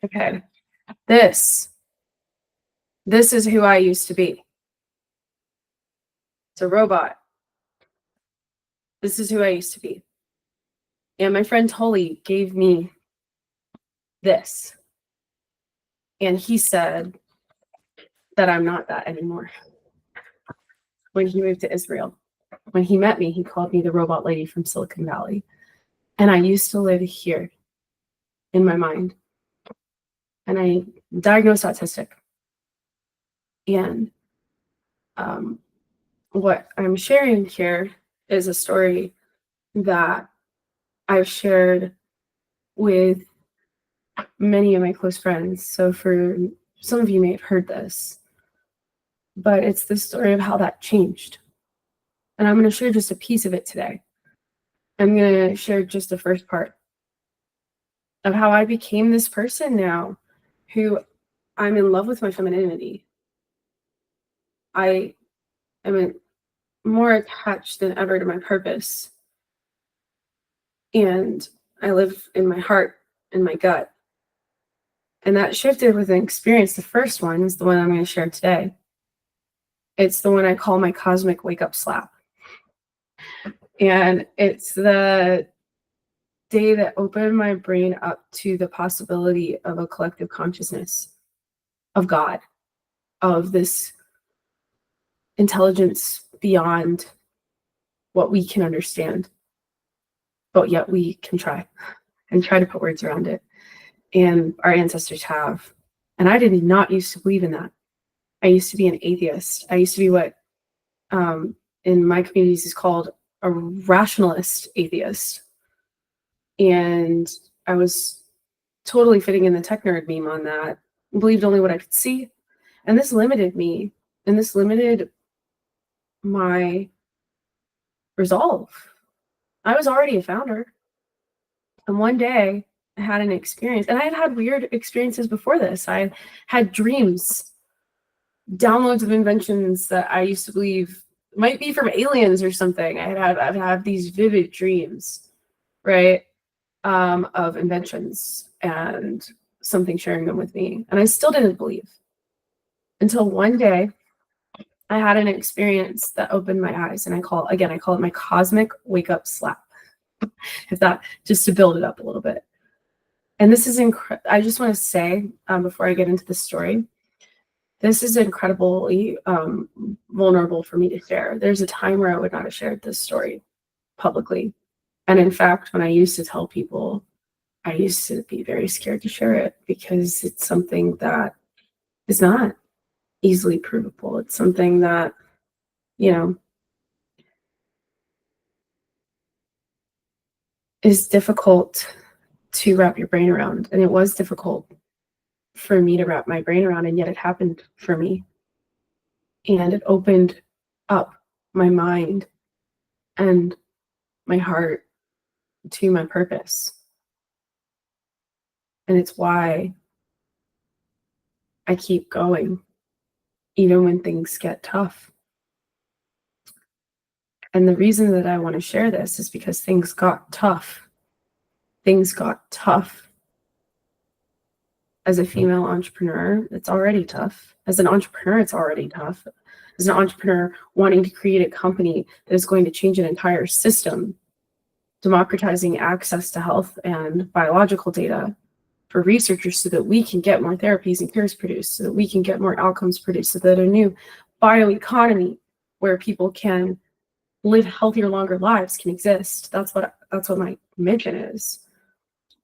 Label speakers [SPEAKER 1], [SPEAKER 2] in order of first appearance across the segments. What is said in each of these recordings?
[SPEAKER 1] Okay. This is who I used to be. It's a robot. This is who I used to be. And my friend Tully gave me this. And he said that I'm not that anymore. When he moved to Israel, when he met me, he called me the robot lady from Silicon Valley. And I used to live here in my mind. And I diagnosed autistic. And what I'm sharing here is a story that I've shared with many of my close friends. So for some of you may have heard this, but it's the story of how that changed. And I'm going to share just a piece of it today. I'm going to share just the first part of how I became this person now who I'm in love with my femininity. I am more attached than ever to my purpose. And I live in my heart, in my gut. And that shifted with an experience. The first one is the one I'm going to share today. It's the one I call my cosmic wake-up slap. And it's the day that opened my brain up to the possibility of a collective consciousness, of God, of this intelligence beyond what we can understand, but yet we can try to put words around it. And our ancestors have. And I did not used to believe in that. I used to be an atheist. I used to be what in my communities is called a rationalist atheist. And I was totally fitting in the tech nerd meme on that. Believed only what I could see. And this limited me. And this limited my resolve. I was already a founder. And one day I had an experience, and I had had weird experiences before this. I had dreams, downloads of inventions that I used to believe might be from aliens or something. I've had these vivid dreams, right, of inventions and something sharing them with me. And I still didn't believe until one day I had an experience that opened my eyes. And I call it my cosmic wake up slap. If that, just to build it up a little bit. And this is I just want to say, before I get into the story, this is incredibly vulnerable for me to share. There's a time where I would not have shared this story publicly. And in fact, when I used to tell people, I used to be very scared to share it because it's something that is not easily provable. It's something that, is difficult to wrap your brain around. And it was difficult for me to wrap my brain around, and yet it happened for me. And it opened up my mind and my heart to my purpose. And it's why I keep going, even when things get tough. And the reason that I want to share this is because things got tough. Things got tough. As a female entrepreneur, it's already tough. As an entrepreneur, it's already tough. As an entrepreneur wanting to create a company that is going to change an entire system, democratizing access to health and biological data for researchers so that we can get more therapies and cures produced, so that we can get more outcomes produced, so that a new bioeconomy where people can live healthier, longer lives can exist. That's what my mission is.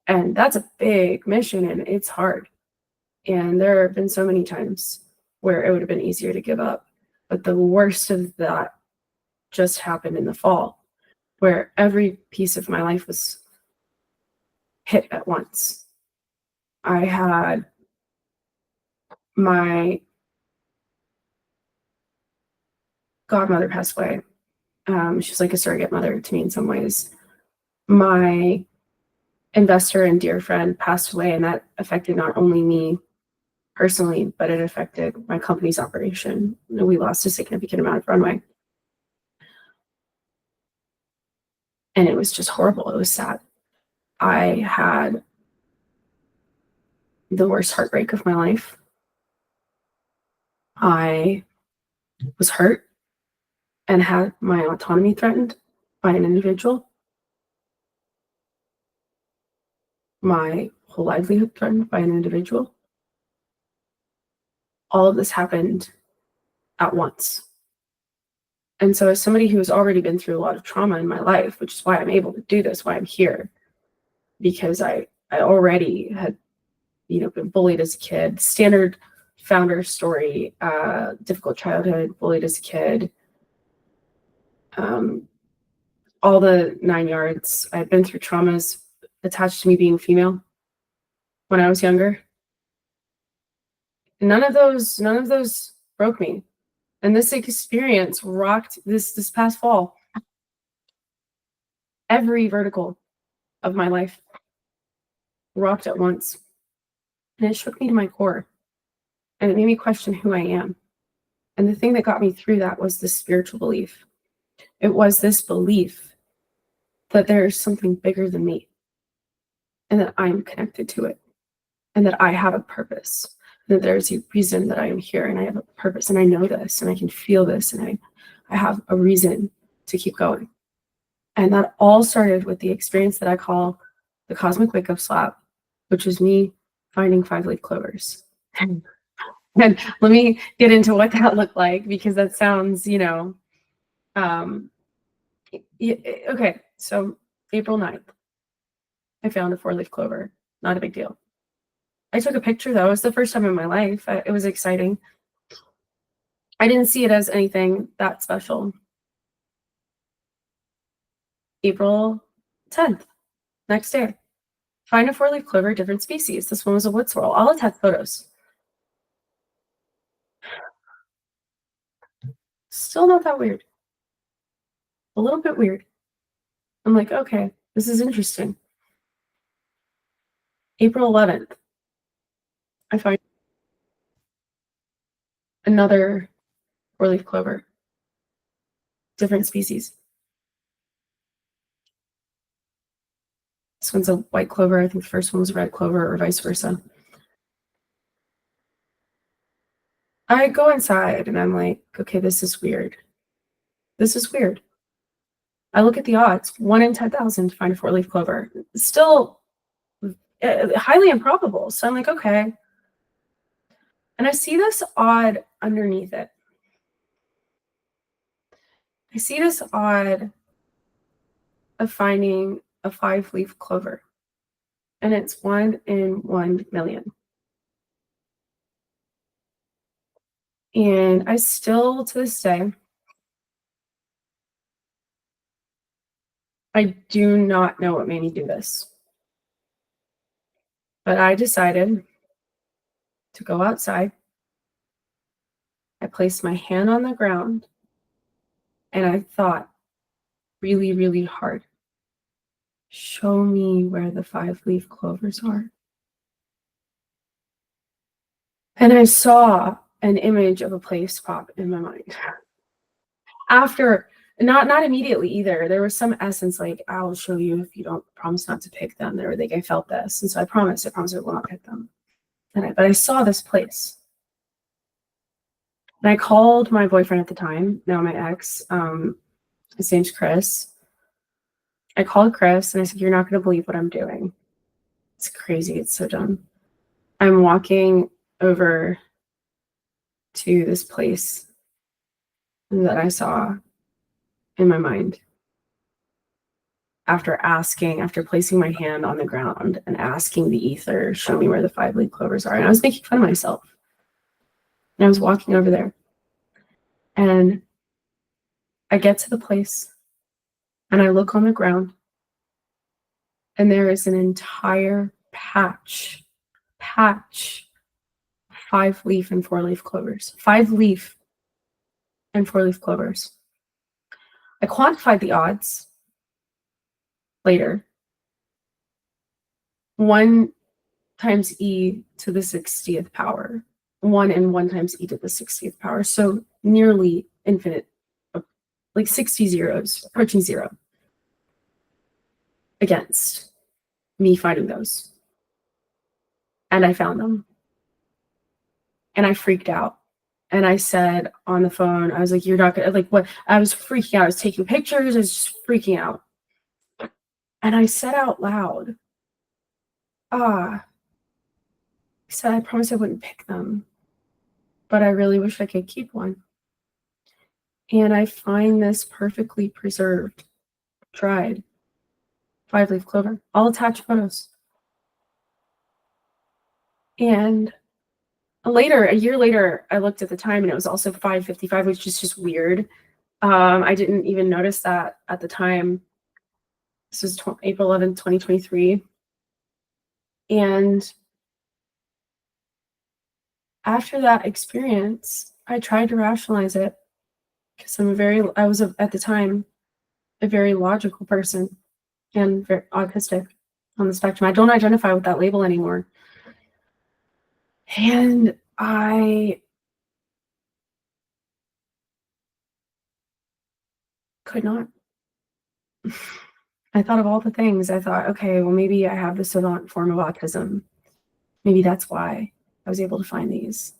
[SPEAKER 1] And that's a big mission, and it's hard. And there have been so many times where it would have been easier to give up. But the worst of that just happened in the fall, where every piece of my life was hit at once. I had my godmother pass away. She's like a surrogate mother to me in some ways. My investor and dear friend passed away, and that affected not only me personally, but it affected my company's operation. We lost a significant amount of runway. And it was just horrible. It was sad. I had the worst heartbreak of my life. I was hurt and had my autonomy threatened by an individual, my whole livelihood threatened by an individual. All of this happened at once. And so as somebody who has already been through a lot of trauma in my life, which is why I'm able to do this, why I'm here, because I already had, been bullied as a kid, standard founder story, difficult childhood, bullied as a kid, all the 9 yards. I've been through traumas attached to me being female when I was younger. None of those broke me. And this experience rocked this past fall every vertical of my life, rocked at once. And it shook me to my core. And it made me question who I am. And the thing that got me through that was this spiritual belief. It was this belief that there is something bigger than me, and that I'm connected to it, and that I have a purpose, and that there's a reason that I am here, and I have a purpose, and I know this, and I can feel this, and I have a reason to keep going. And that all started with the experience that I call the cosmic wake-up slap, which was me finding 5-leaf clovers. And let me get into what that looked like, because that sounds, okay, so April 9th, I found a 4-leaf clover. Not a big deal. I took a picture, though. It was the first time in my life. It was exciting. I didn't see it as anything that special. April 10th, next day, find a 4-leaf clover, different species. This one was a wood sorrel. I'll attach photos. Still not that weird. A little bit weird. I'm like, okay, this is interesting. April 11th, I find another 4-leaf clover, different species. This one's a white clover. I think the first one was a red clover, or vice versa. I go inside and I'm like, okay, this is weird. This is weird. I look at the odds, 1 in 10,000 to find a 4-leaf clover. Still highly improbable. So I'm like, okay. And I see this odd underneath it. I see this odd of finding a 5-leaf clover. And it's 1 in 1 million. And I still, to this day, I do not know what made me do this. But I decided to go outside. I placed my hand on the ground and I thought really, really hard, show me where the 5-leaf clovers are. And I saw an image of a place pop in my mind. After, not immediately either. There was some essence like, I'll show you if you don't promise not to pick them. They were like, I felt this. And so I promised I will not pick them. But I saw this place. And I called my boyfriend at the time, now my ex, his name's Chris. I called Chris and I said, you're not going to believe what I'm doing. It's crazy. It's so dumb. I'm walking over to this place that I saw in my mind after placing my hand on the ground and asking the ether, show me where the 5-leaf clovers are. And I was making fun of myself. And I was walking over there. And I get to the place and I look on the ground and there is an entire patch 5-leaf and 4-leaf clovers. 5-leaf and 4-leaf clovers. I quantified the odds later. 1 times e to the 60th power. 1 and 1 times e to the 60th power. So nearly infinite, like 60 zeros, approaching 0 against me finding those. And I found them. And I freaked out. And I said on the phone, I was like, you're not gonna, like, what? I was freaking out. I was taking pictures. I was just freaking out. And I said out loud, I said, I promised I wouldn't pick them, but I really wish I could keep one. And I find this perfectly preserved, dried 5-leaf clover. I'll attach photos. And a year later, I looked at the time and it was also 5:55, which is just weird. I didn't even notice that at the time. This was April 11th, 2023. And after that experience, I tried to rationalize it because I was at the time a very logical person and very autistic on the spectrum. I don't identify with that label anymore. And I could not. I thought of all the things. I thought, okay, well, maybe I have the savant form of autism. Maybe that's why I was able to find these.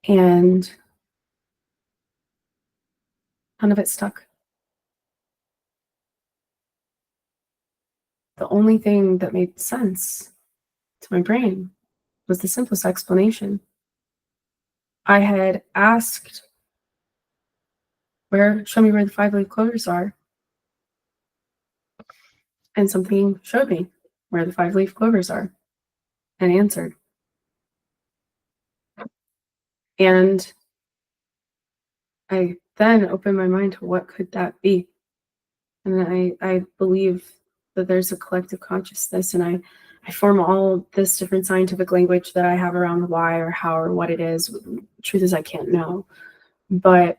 [SPEAKER 1] And none of it stuck. The only thing that made sense to my brain was the simplest explanation. I had asked, show me where the 5-leaf clovers are. And something showed me where the 5-leaf clovers are and answered. And I then opened my mind to what could that be? And I believe that there's a collective consciousness, and I form all this different scientific language that I have around why or how or what it is. The truth is I can't know. But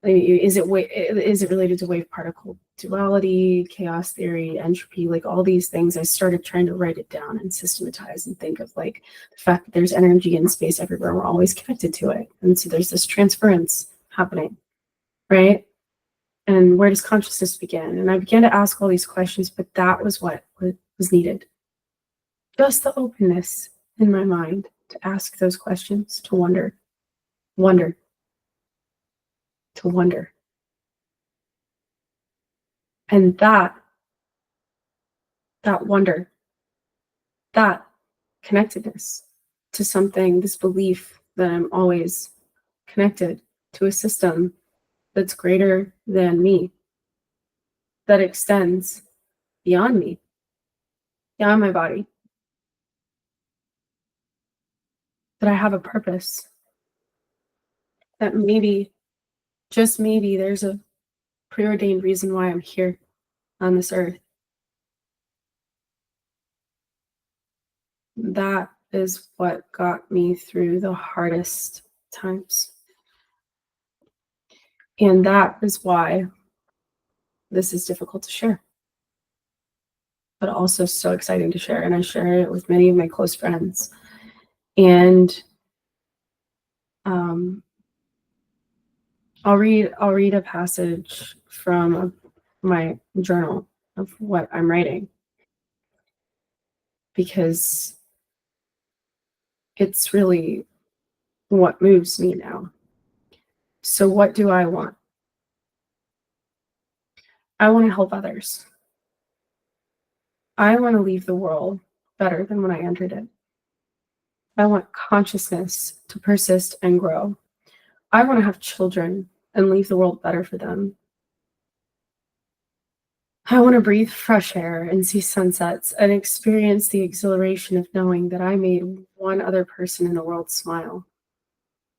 [SPEAKER 1] is it related to wave particle duality, chaos theory, entropy, like all these things? I started trying to write it down and systematize and think of like the fact that there's energy in space everywhere. We're always connected to it. And so there's this transference happening, right? And where does consciousness begin? And I began to ask all these questions, but that was what was needed. Just the openness in my mind to ask those questions, to wonder. And that wonder, that connectedness to something, this belief that I'm always connected to a system that's greater than me, that extends beyond me, beyond my body, that I have a purpose, that maybe, just maybe, there's a preordained reason why I'm here on this earth. That is what got me through the hardest times. And that is why this is difficult to share, but also so exciting to share. And I share it with many of my close friends. And I'll read a passage from my journal of what I'm writing, because it's really what moves me now. So what do I want? I want to help others. I want to leave the world better than when I entered it. I want consciousness to persist and grow. I want to have children and leave the world better for them. I want to breathe fresh air and see sunsets and experience the exhilaration of knowing that I made one other person in the world smile.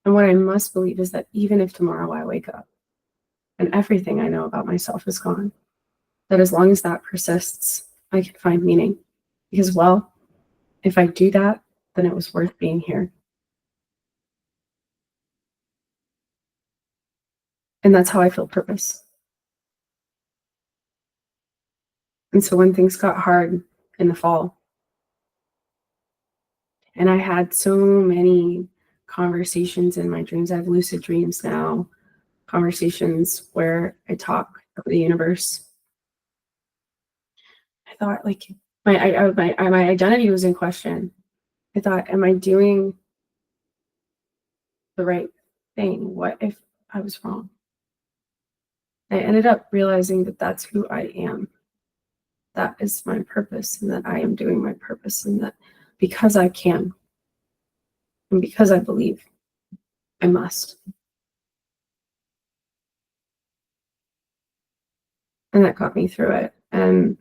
[SPEAKER 1] And what I must believe is that even if tomorrow I wake up and everything I know about myself is gone, that as long as that persists, I can find meaning. Because, well, if I do that, then it was worth being here. And that's how I feel purpose. And so when things got hard in the fall, and I had so many conversations in my dreams, I have lucid dreams now, conversations where I talk to the universe. I thought, like, my identity was in question. I thought, am I doing the right thing? What if I was wrong? I ended up realizing that that's who I am. That is my purpose, and that I am doing my purpose, and that because I can, and because I believe, I must. And that got me through it. And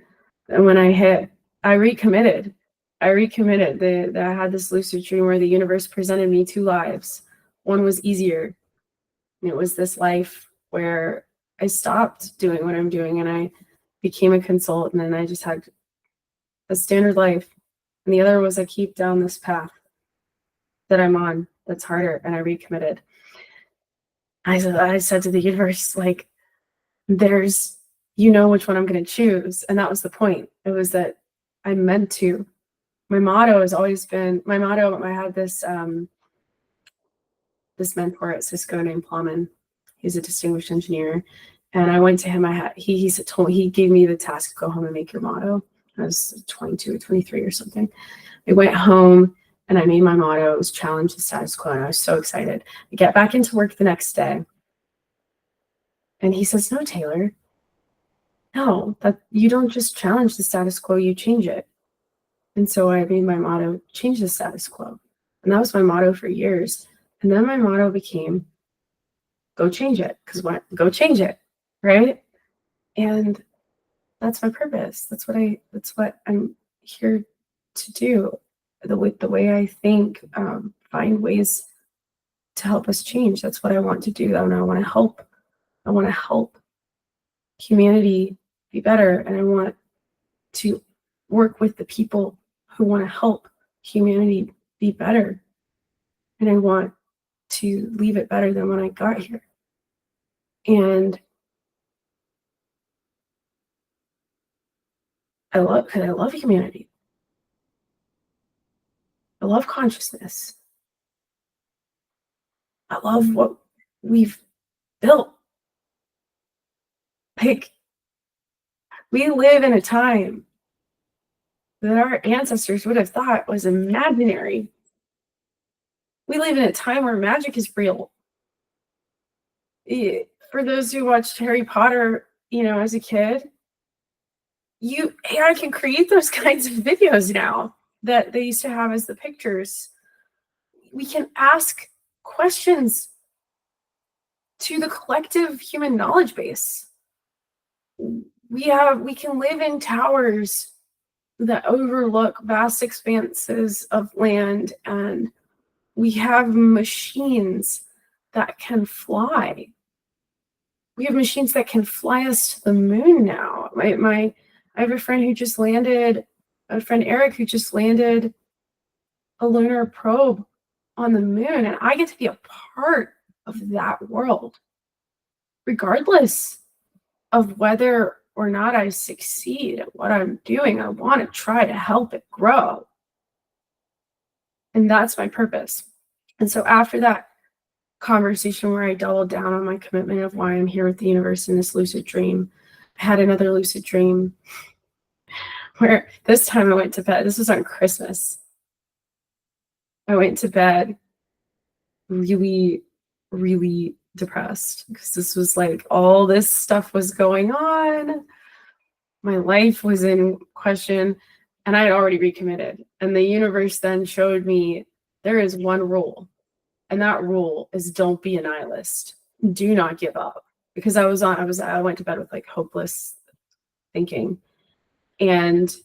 [SPEAKER 1] when I recommitted. I recommitted. I had this lucid dream where the universe presented me two lives. One was easier. And it was this life where I stopped doing what I'm doing and I became a consultant and I just had a standard life. And the other was I keep down this path that I'm on that's harder, and I recommitted. I said to the universe, like, there's, which one I'm going to choose. And that was the point. It was that I meant to. My motto has always been, I had this mentor at Cisco named Plowman. He's a distinguished engineer. And I went to him, he gave me the task, go home and make your motto. I was 22 or 23 or something. I went home and I made my motto. It was challenge the status quo. And I was so excited. I get back into work the next day. And he says, no, Taylor, no, that you don't just challenge the status quo, you change it. And so I made my motto, change the status quo. And that was my motto for years. And then my motto became, go change it. Because what? Go change it, right? And that's my purpose. That's what I'm here to do. The way I think, find ways to help us change. That's what I want to do. And I want to help. I want to help humanity be better. And I want to work with the people who want to help humanity be better. And I want to leave it better than when I got here. And I love humanity. I love consciousness. I love what we've built. Like, we live in a time that our ancestors would have thought was imaginary. We live in a time where magic is real. For those who watched Harry Potter, as a kid, AI can create those kinds of videos now that they used to have as the pictures. We can ask questions to the collective human knowledge base. We can live in towers that overlook vast expanses of land, and we have machines that can fly. We have machines that can fly us to the moon now. I have a friend Eric, who just landed a lunar probe on the moon, and I get to be a part of that world, regardless of whether or not I succeed at what I'm doing. I want to try to help it grow. And that's my purpose. And so after that conversation where I doubled down on my commitment of why I'm here with the universe in this lucid dream, I had another lucid dream where this time I went to bed. This was on Christmas. I went to bed really, really depressed because this was like all this stuff was going on. My life was in question and I had already recommitted. And the universe then showed me there is one rule. And that rule is don't be a nihilist. Do not give up. Because I went to bed with like hopeless thinking. And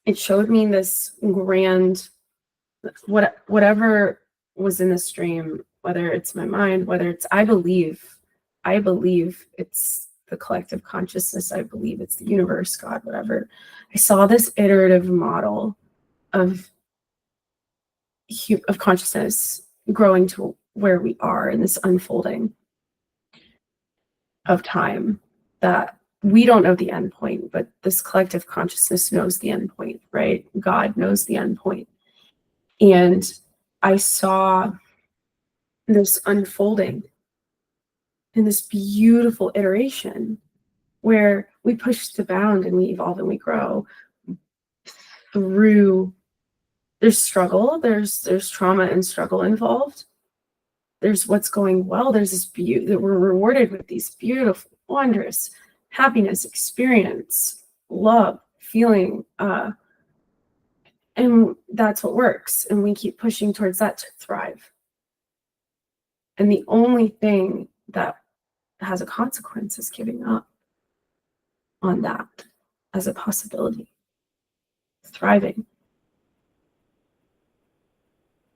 [SPEAKER 1] it showed me this grand, whatever was in this dream, whether it's my mind, whether it's, I believe it's the collective consciousness. I believe it's the universe, God, whatever. I saw this iterative model of consciousness growing to where we are in this unfolding of time, that we don't know the end point, but this collective consciousness knows the end point, right? God knows the end point. And I saw this unfolding in this beautiful iteration where we push the bound and we evolve and we grow through. There's struggle, there's trauma and struggle involved. There's what's going well. There's this beauty that we're rewarded with, these beautiful, wondrous happiness, experience, love, feeling, and that's what works. And we keep pushing towards that to thrive. And the only thing that has a consequence is giving up on that as a possibility, thriving,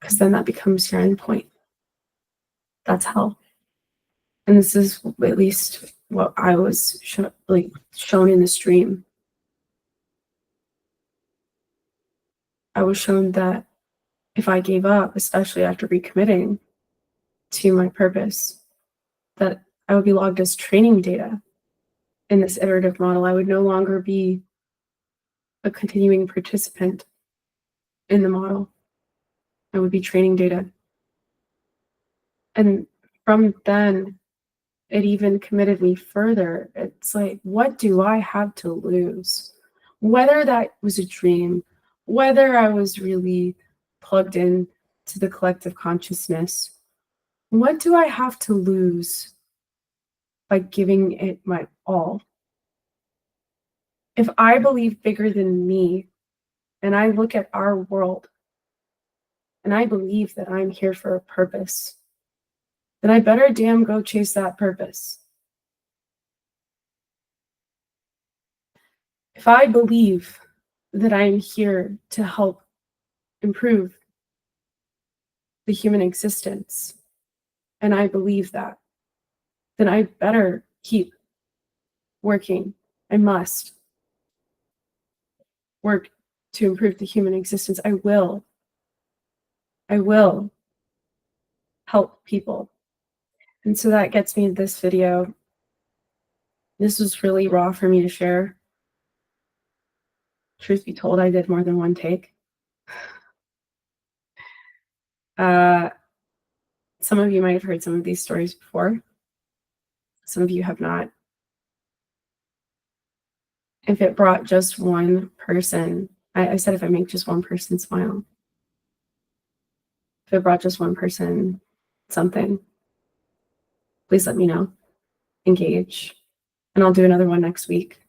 [SPEAKER 1] because then that becomes your end point. That's hell. And this is at least what I was shown in this dream. I was shown that if I gave up, especially after recommitting to my purpose, that I would be logged as training data in this iterative model. I would no longer be a continuing participant in the model. I would be training data. And from then, it even committed me further. It's like, what do I have to lose? Whether that was a dream, whether I was really plugged in to the collective consciousness, what do I have to lose by giving it my all? If I believe bigger than me, and I look at our world, and I believe that I'm here for a purpose, then I better damn go chase that purpose. If I believe that I am here to help improve the human existence, and I believe that, then I better keep working. I must work to improve the human existence. I will help people. And so that gets me to this video. This was really raw for me to share. Truth be told, I did more than one take. Some of you might have heard some of these stories before. Some of you have not. If it brought just one person, I said if I make just one person smile, if it brought just one person something, please let me know. Engage. And I'll do another one next week.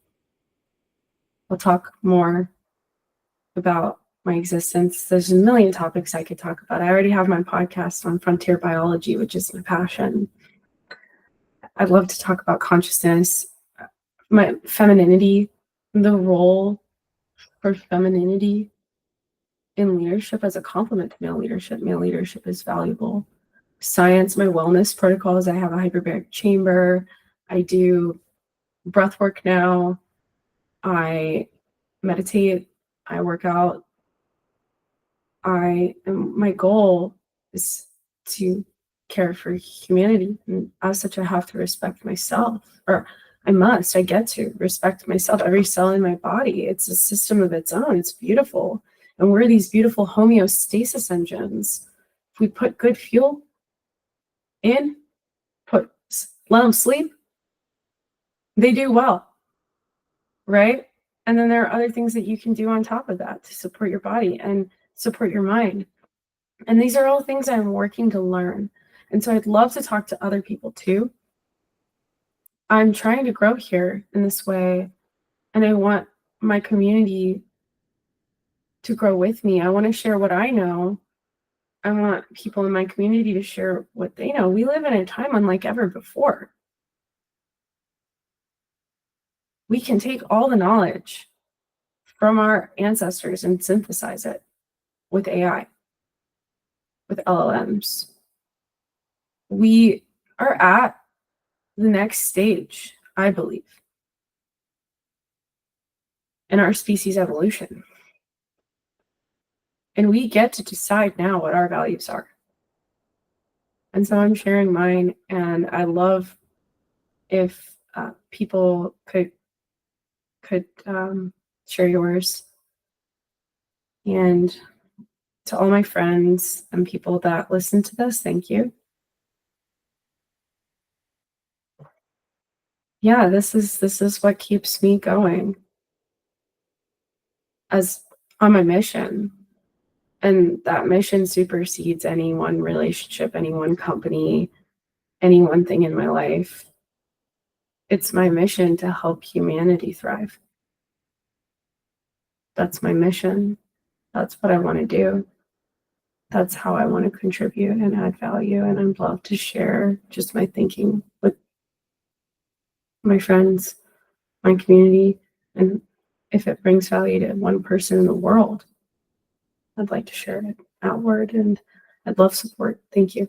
[SPEAKER 1] I'll talk more about my existence. There's a million topics I could talk about. I already have my podcast on frontier biology, which is my passion. I'd love to talk about consciousness, my femininity, the role for femininity in leadership as a complement to male leadership. Male leadership is valuable. Science, my wellness protocols. I have a hyperbaric chamber. I do breath work now. I meditate. I work out. My goal is to care for humanity. And as such, I have to respect myself, or I get to respect myself. Every cell in my body, it's a system of its own. It's beautiful. And we're these beautiful homeostasis engines. If we put good fuel in, let them sleep, they do well, right? And then there are other things that you can do on top of that to support your body and support your mind. And these are all things I'm working to learn. And so I'd love to talk to other people too. I'm trying to grow here in this way, and I want my community to grow with me. I want to share what I know. I want people in my community to share what they know. We live in a time unlike ever before. We can take all the knowledge from our ancestors and synthesize it with AI, with LLMs. We are at the next stage, I believe, in our species evolution. And we get to decide now what our values are. And so I'm sharing mine, and I love if people could share yours. And to all my friends and people that listen to this, thank you. yeah, this is what keeps me going as on my mission. And that mission supersedes any one relationship, any one company, any one thing in my life. It's my mission to help humanity thrive. That's my mission. That's what I want to do. That's how I want to contribute and add value. And I'd love to share just my thinking with my friends, my community. And if it brings value to one person in the world, I'd like to share it outward. And I'd love support. Thank you.